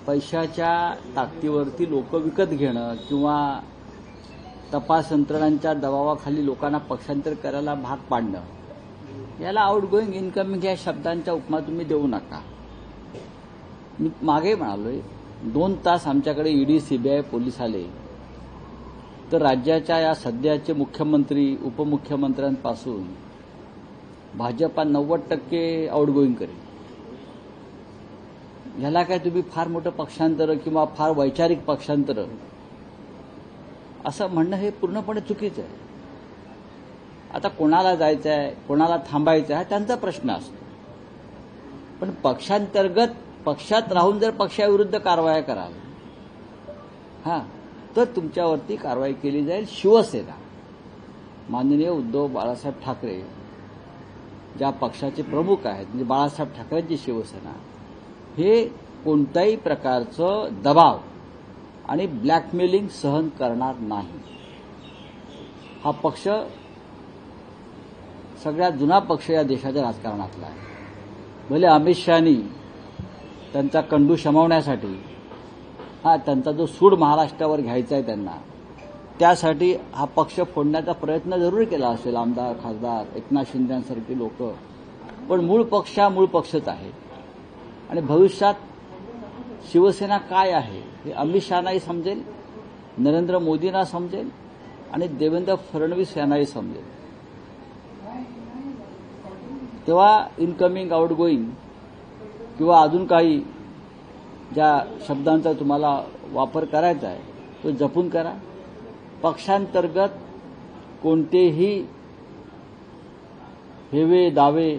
पैशाच्या ताकदीवरती लोक विकत घेणं किंवा तपास यंत्रणांच्या दबावाखाली लोकांना पक्षांतर करायला भाग पाडणं, याला आउटगोईंग इनकमिंग या शब्दांच्या उपमा तुम्ही देऊ नका. मी मागे म्हणालोय 2 तास आमच्याकडे ईडी सीबीआय पोलीस आले तर राज्याच्या या सध्याचे मुख्यमंत्री उपमुख्यमंत्र्यांपासून भाजपा 90% आउटगोईंग करेल. ह्याला काय तुम्ही फार मोठं पक्षांतर किंवा फार वैचारिक पक्षांतर असं म्हणणं हे पूर्णपणे चुकीचं आहे. आता कोणाला जायचं आहे, कोणाला थांबायचं आहे, त्यांचा प्रश्न असतो. पण पक्षांतर्गत पक्षात राहून जर पक्षाविरुद्ध कारवाया कराल तर तुमच्यावरती कारवाई केली जाईल. शिवसेना माननीय उद्धव बाळासाहेब ठाकरे ज्या पक्षाचे प्रमुख आहेत, म्हणजे बाळासाहेब ठाकरेंची शिवसेना, हे कोणत्याही प्रकारचं दबाव आणि ब्लॅकमेलिंग सहन करणार नाही. हा पक्ष सगळ्यात जुना पक्ष या देशाच्या राजकारणातला आहे. भले अमित शहानी त्यांचा कंडू शमवण्यासाठी त्यांचा जो सूड महाराष्ट्रावर घ्यायचा आहे त्यांना, त्यासाठी हा पक्ष फोडण्याचा प्रयत्न जरूर केला असेल आमदार खासदार एकनाथ शिंदेसारखी लोक, पण मूळ पक्ष हा मूळ पक्षच आहे. आणि भविष्यात शिवसेना काय आहे हे अमित शहानाही समजेल, नरेंद्र मोदींना समजेल आणि देवेंद्र फडणवीस यांनाही समजेल. तेव्हा इनकमिंग आउटगोईंग किंवा अजून काही ज्या शब्दांचा तुम्हाला वापर करायचा आहे तो जपून करा. पक्षांतर्गत कोणतेही हेवे दावे,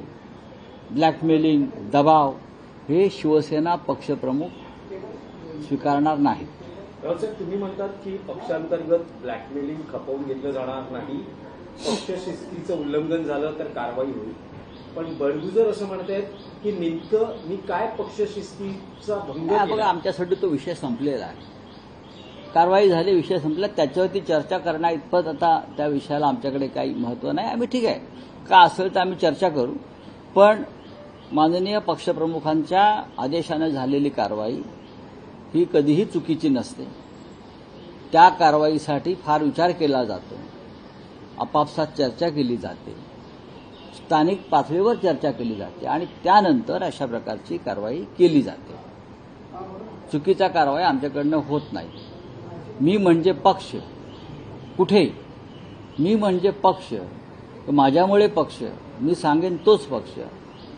ब्लॅकमेलिंग, दबाव हे शिवसेना पक्षप्रमुख स्वीकारणार नाहीत. साहेब, तुम्ही म्हणतात की पक्षांतर्गत ब्लॅकमेलिंग खपवून घेतलं जाणार नाही, पक्षशिस्तीचं उल्लंघन झालं तर कारवाई होईल. पण बडगुजर असं म्हणतायत की नेमकं मी काय पक्षशिस्तीचा भंग केला? बघा, आमच्यासाठी तो विषय संपलेला आहे. कारवाई झाली, विषय संपला. त्याच्यावरती चर्चा करण्या इतपत आता त्या विषयाला आमच्याकडे काही महत्व नाही. आम्ही ठीक आहे, का असेल तर आम्ही चर्चा करू. पण माननीय पक्षप्रमुखांच्या आदेशानं झालेली कारवाई ही कधीही चुकीची नसते. त्या कारवाईसाठी फार विचार केला जातो, आपापसात चर्चा केली जाते, स्थानिक पातळीवर चर्चा केली जाते आणि त्यानंतर अशा प्रकारची कारवाई केली जाते. चुकीचा कारवाई आमच्याकडनं होत नाही. मी म्हणजे पक्ष, कुठे मी म्हणजे पक्ष, माझ्यामुळे पक्ष, मी सांगेन तोच पक्ष,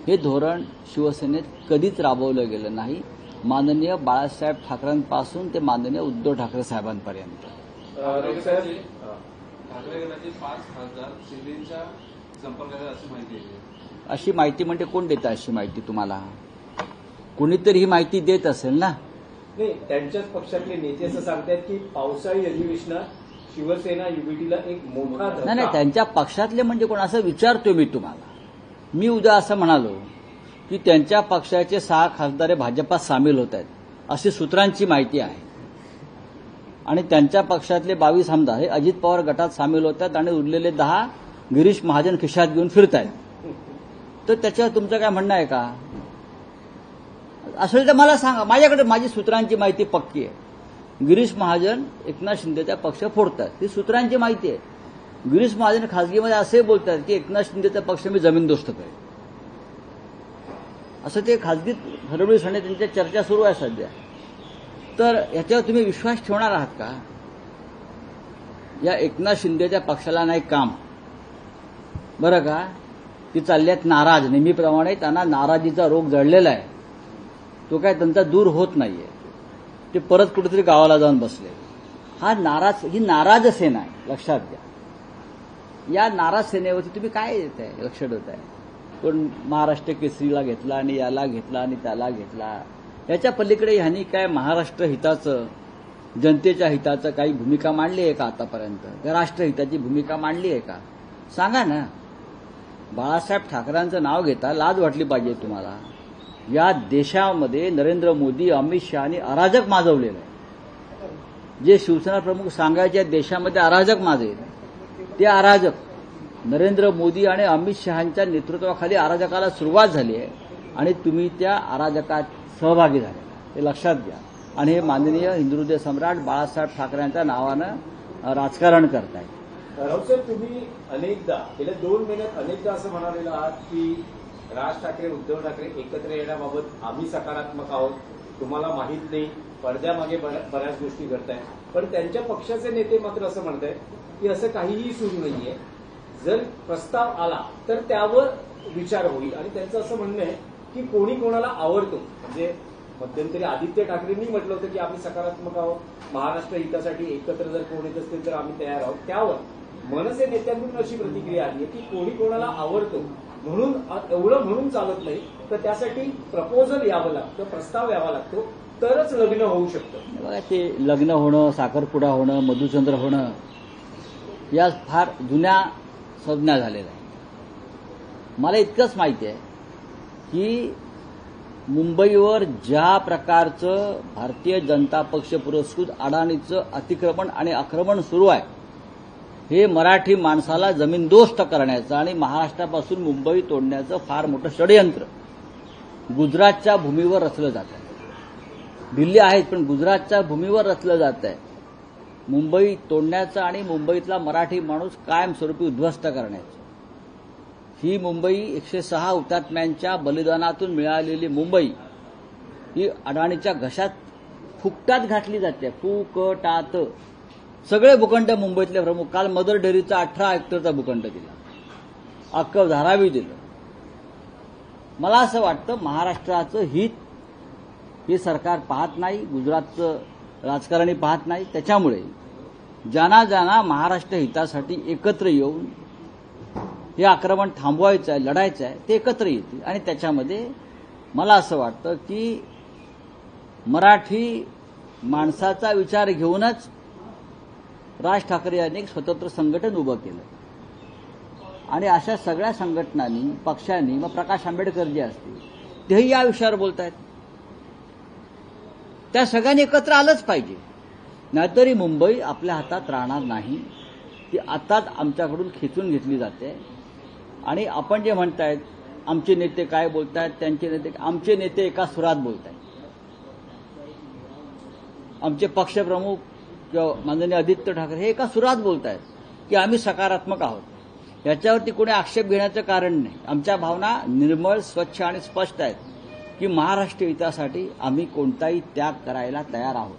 हे धोरण शिवसेनेत कधीच राबवलं गेलं नाही. माननीय बाळासाहेब ठाकरेंपासून ते माननीय उद्धव ठाकरे साहेबांपर्यंत. ठाकरे गटाचे 5 खासदार शिंदेच्या संपर्कात अशी माहिती आहे. अशी माहिती म्हणजे कोण देतं अशी माहिती तुम्हाला? कुणीतरी ही माहिती देत असेल ना. नाही, त्यांच्याच पक्षातले नेते असं सांगतात की पावसाळी अधिवेशनात शिवसेना युबीटीला एक मोठा धक्का. नाही, त्यांच्या पक्षातले म्हणजे कोण असं विचारतोय मी तुम्हाला. मी उद्या असं म्हणालो की त्यांच्या पक्षाचे 6 खासदार भाजपात सामील होत आहेत अशी सूत्रांची माहिती आहे आणि त्यांच्या पक्षातले 22 आमदार हे अजित पवार गटात सामील होत आहेत आणि उरलेले 10 गिरीश महाजन खिशात घेऊन फिरत आहेत. तर त्याच्यावर तुमचं काय म्हणणं आहे का? असेल तर मला सांगा. माझ्याकडे माझी सूत्रांची माहिती पक्की आहे. गिरीश महाजन एकनाथ शिंदेचा पक्ष फोडतात, ही सूत्रांची माहिती आहे. गिरीश महाजन खासगीमध्ये असे बोलतात की एकनाथ शिंदेचा पक्ष मी जमीनदोस्त करेन, असं ते खासगीत फडणवीस आणि त्यांच्या चर्चा सुरू आहे सध्या. तर याच्यावर तुम्ही विश्वास ठेवणार आहात का? या एकनाथ शिंदेच्या पक्षाला नाही काम, बरं का? ती चालल्यात नाराज. नेहमीप्रमाणे त्यांना नाराजीचा रोग जळलेला आहे, तो काय त्यांचा दूर होत नाहीये. ते परत कुठेतरी गावाला जाऊन बसले. ही नाराज सेना आहे, लक्षात घ्या. या नाराज सेनेवरती तुम्ही काय देत आहे, लक्ष ठेवत आहे? कोण महाराष्ट्र केसरीला घेतला आणि याला घेतला आणि त्याला घेतला. याच्या पलीकडे ह्यांनी काय महाराष्ट्र हिताचं, जनतेच्या हिताचं काही भूमिका मांडली आहे का आतापर्यंत? राष्ट्रहिताची भूमिका मांडली आहे का? सांगा ना. बाळासाहेब ठाकरेंचं नाव घेता लाज वाटली पाहिजे तुम्हाला. या देशामध्ये नरेंद्र मोदी, अमित शहानी अराजक माजवलेलं आहे. जे शिवसेना प्रमुख सांगायचे देशामध्ये अराजक माजेल, ते अराजक नरेंद्र मोदी आणि अमित शहांच्या नेतृत्वाखाली अराजकाला सुरुवात झाली आहे आणि तुम्ही त्या अराजकात सहभागी झाले, हे लक्षात घ्या. आणि हे माननीय हिंदुहृदय सम्राट बाळासाहेब ठाकरेंच्या नावानं राजकारण करतायत. राऊतसाहेब, तुम्ही अनेकदा गेल्या 2 महिन्यात अनेकदा असं म्हणालेलं आहात की राज ठाकरे उद्धव ठाकरे एकत्र येण्याबाबत आम्ही सकारात्मक आहोत, तुम्हाला माहीत नाही, पडद्यामागे बऱ्याच गोष्टी घडत आहेत. पण त्यांच्या पक्षाचे नेते मात्र असं म्हणत आहेत की असं काहीही सुरू नाहीये, जर प्रस्ताव आला तर त्यावर विचार होईल. आणि त्यांचं असं म्हणणं आहे की कोणी कोणाला आवडतो, म्हणजे मध्यंतरी आदित्य ठाकरेंनी म्हटलं होतं की आम्ही सकारात्मक आहोत, महाराष्ट्र हितासाठी एकत्र जर कोण येत असतील तर आम्ही तयार आहोत. त्यावर मनसे नेत्यांकडून अशी प्रतिक्रिया आली आहे की कोणी कोणाला आवडतो म्हणून एवढं म्हणून चालत नाही, तर त्यासाठी प्रपोजल यावं लागतं, प्रस्ताव यावा लागतो, तरच लग्न होऊ शकतं. बघा, ते लग्न होणं, साखरपुडा होणं, मधुचंद्र होणं या फार जुन्या संज्ञा झालेल्या आहे. मला इतकंच माहिती आहे की मुंबईवर ज्या प्रकारचं भारतीय जनता पक्ष पुरस्कृत अडाणीचं अतिक्रमण आणि आक्रमण सुरू आहे, हे मराठी माणसाला जमीनदोस्त करण्याचं आणि महाराष्ट्रापासून मुंबई तोडण्याचं फार मोठं षडयंत्र गुजरातच्या भूमीवर रचलं जात आहे. दिल्ली आहेत पण गुजरातच्या भूमीवर रचलं जात आहे. मुंबई तोडण्याचं आणि मुंबईतला मराठी माणूस कायमस्वरूपी उद्ध्वस्त करण्याचं. ही मुंबई 106 हुतात्म्यांच्या बलिदानातून मिळालेली मुंबई ही अडाणीच्या घशात फुकटात घातली जाते. फुकटात सगळे भूखंड मुंबईतले प्रमुख, काल मदर डेअरीचा 18 हेक्टरचा भूखंड दिला, अक्कल धारावी दिलं. मला असं वाटतं महाराष्ट्राचं हित हे सरकार पाहत नाही, गुजरातचं राजकारणी पाहत नाही. त्याच्यामुळे ज्यांना महाराष्ट्र हितासाठी एकत्र येऊन हे आक्रमण थांबवायचं आहे, लढायचं आहे, ते एकत्र येतील. आणि त्याच्यामध्ये मला असं वाटतं की मराठी माणसाचा विचार घेऊनच राज ठाकरे यांनी एक स्वतंत्र संघटन उभं केलं. आणि अशा सगळ्या संघटनांनी, पक्षांनी, मग प्रकाश आंबेडकर जे असतील तेही या विषयावर बोलत आहेत. त्या सगळ्यांनी एकत्र आलंच पाहिजे, नाहीतरी मुंबई आपल्या हातात राहणार नाही. ती आताच आमच्याकडून खेचून घेतली जाते. आणि आपण जे म्हणतायत आमचे नेते काय बोलतायत, त्यांचे नेते, आमचे नेते एका सुरात बोलतायत. आमचे पक्षप्रमुख किंवा माननीय आदित्य ठाकरे हे एका सुरात बोलतायत की आम्ही सकारात्मक आहोत. याच्यावरती कोणी आक्षेप घेण्याचं कारण नाही. आमच्या भावना निर्मळ, स्वच्छ आणि स्पष्ट आहेत की महाराष्ट्र हितासाठी आम्ही कोणताही त्याग करायला तयार आहोत.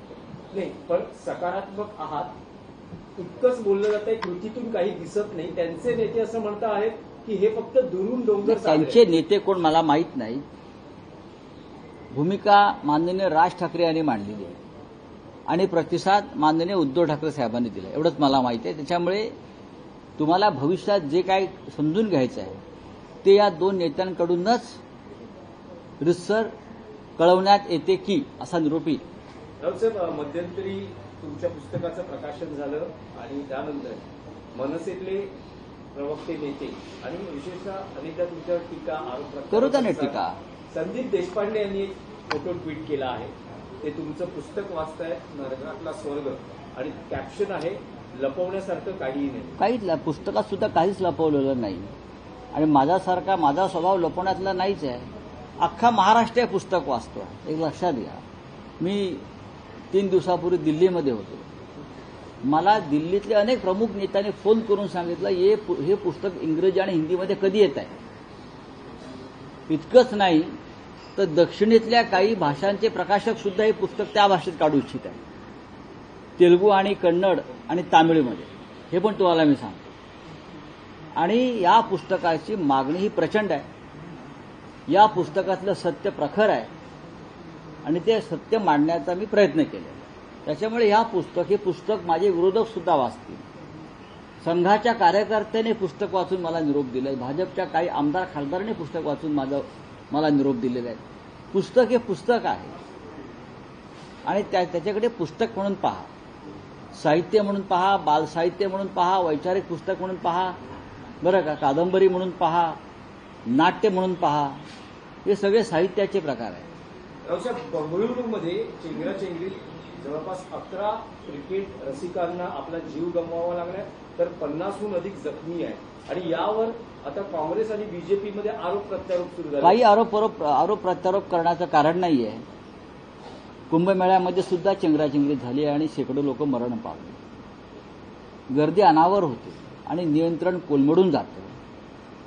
नाही, पण सकारात्मक आहात इतकंच बोललं जात आहे, कृतीतून काही दिसत नाही. त्यांचे नेते असं म्हणत आहेत की हे फक्त दुरून डोंगर. त्यांचे नेते कोण मला माहीत नाही. भूमिका माननीय राज ठाकरे यांनी मांडलेली आहे आणि प्रतिसाद माननीय उद्धव ठाकरे साहेबांनी दिला, एवढंच मला माहिती आहे. त्याच्यामुळे तुम्हाला भविष्यात जे काही समजून घ्यायचं आहे ते या 2 नेत्यांकडूनच रितसर कळवण्यात येते की असा निरोप येईल. राऊतसाहेब, मध्यंतरी तुमच्या पुस्तकाचं प्रकाशन झालं आणि त्यानंतर मनसेतले प्रवक्ते नेते आणि विशेषतः अनेकदा तुमच्यावर टीका, आरोप करू त्याने टीका. संदीप देशपांडे यांनी एक फोटो ट्विट केला आहे. ते तुमचं पुस्तक वाचतायत, नरकातला स्वर्ग, आणि कॅप्शन आहे लपवण्यासारखं काहीही नाही. काहीच पुस्तकात सुद्धा काहीच लपवलेलं नाही. आणि माझा स्वभाव लपवण्यातला नाहीच आहे. अख्खा महाराष्ट्र हे पुस्तक वाचतो. एक लक्षात घ्या, मी 3 दिवसापूर्वी दिल्लीमध्ये होतो. मला दिल्लीतले अनेक प्रमुख नेत्यांनी फोन करून सांगितलं हे पुस्तक इंग्रजी आणि हिंदीमध्ये कधी येत आहे. इतकंच नाही तर दक्षिणेतल्या काही भाषांचे प्रकाशक सुद्धा हे पुस्तक त्या भाषेत काढू इच्छित आहे, तेलुगू आणि कन्नड आणि तामिळमध्ये. हे पण तुम्हाला मी सांगतो. आणि या पुस्तकाची मागणी ही प्रचंड आहे. या पुस्तकातलं सत्य प्रखर आहे आणि ते सत्य मांडण्याचा मी प्रयत्न केला. त्याच्यामुळे हे पुस्तक माझे विरोधक सुद्धा वाचतील. संघाच्या कार्यकर्त्याने पुस्तक वाचून मला निरोप दिलाय. भाजपच्या काही आमदार खासदारांनी पुस्तक वाचून मला निरोप दिलेला आहे. पुस्तक हे पुस्तक आहे आणि त्याच्याकडे पुस्तक म्हणून पहा, साहित्य म्हणून पहा, बालसाहित्य म्हणून पहा, वैचारिक पुस्तक म्हणून पहा, बरं का, कादंबरी म्हणून पहा, नाट्य म्हणून पहा. हे सगळे साहित्याचे प्रकार आहेत. रावसाहेब, बंगळुरूमध्ये चेंगराचेंगरीत जवळपास 11 क्रिकेट रसिकांना आपला जीव गमवावा लागलाय, तर 50हून अधिक जखमी आहे. आणि यावर आता काँग्रेस आणि बीजेपीमध्ये आरोप प्रत्यारोप सुरू झाले. काही आरोप प्रत्यारोप करण्याचं कारण नाहीये. कुंभमेळ्यामध्ये सुद्धा चेंगराचेंगरी झाली आणि शेकडो लोक मरण पावले. गर्दी अनावर होते आणि नियंत्रण कोलमडून जातं.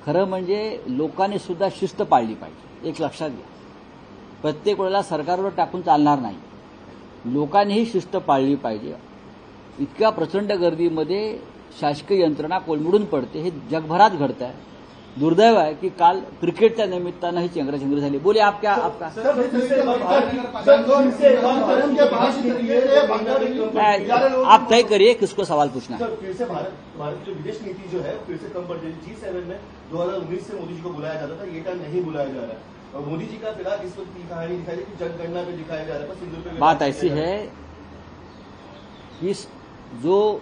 खरं म्हणजे लोकांनी सुद्धा शिस्त पाळली पाहिजे. एक लक्षात घ्या, प्रत्येक वेळेला सरकारवर टाकून चालणार नाही. लोकांनीही शिस्त पाळली पाहिजे. इतक्या प्रचंड गर्दीमध्ये शासकीय यंत्रणा कोलमडून पडते, हे जगभरात घडत आहे. दुर्दैव आहे की काल क्रिकेटच्या निमित्तानं ही चेंगराचेंगरी झाली. बोले आपका आप तय करिए किसको सवाल पूछना है. सर, फिर से भारत की विदेश नीति जो है फिर से कम पड़ जाएगी. G7 में 2019 से मोदी जी को बुलाया जाता था, ये टाइम नहीं बुलाया जा रहा है. और मोदी जी का फिलहाल इस वक्त की कहानी दिखाई दे कि जनगणना पे दिखाया जा रहा है, सिंदूर पे बात ऐसी है कि जो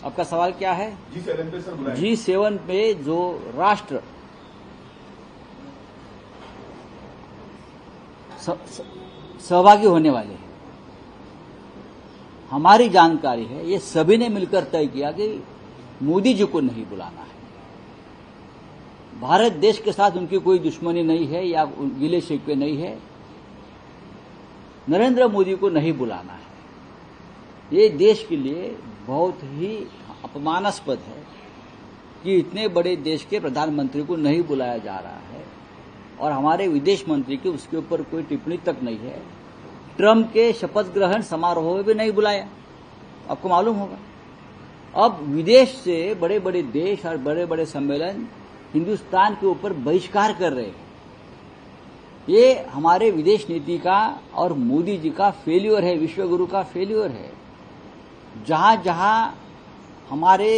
आपका सवाल क्या है, G7 पे सर बुलाया. G7 पे जो राष्ट्र सहभागी होने वाले हैं, हमारी जानकारी है ये सभी ने मिलकर तय किया कि मोदी जी को नहीं बुलाना है. भारत देश के साथ उनकी कोई दुश्मनी नहीं है या गिले शिकवे नहीं है. नरेंद्र मोदी को नहीं बुलाना है. ये देश के लिए बहुत ही अपमानास्पद है कि इतने बड़े देश के प्रधानमंत्री को नहीं बुलाया जा रहा है और हमारे विदेश मंत्री की उसके ऊपर कोई टिप्पणी तक नहीं है. ट्रंप के शपथ ग्रहण समारोह में भी नहीं बुलाया, आपको मालूम होगा. अब विदेश से बड़े बड़े देश और बड़े बड़े सम्मेलन हिंदुस्तान के ऊपर बहिष्कार कर रहे हैं. ये हमारे विदेश नीति का और मोदी जी का फेल्योर है, विश्वगुरु का फेल्योर है. जहां जहां हमारे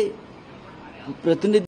प्रतिनिधि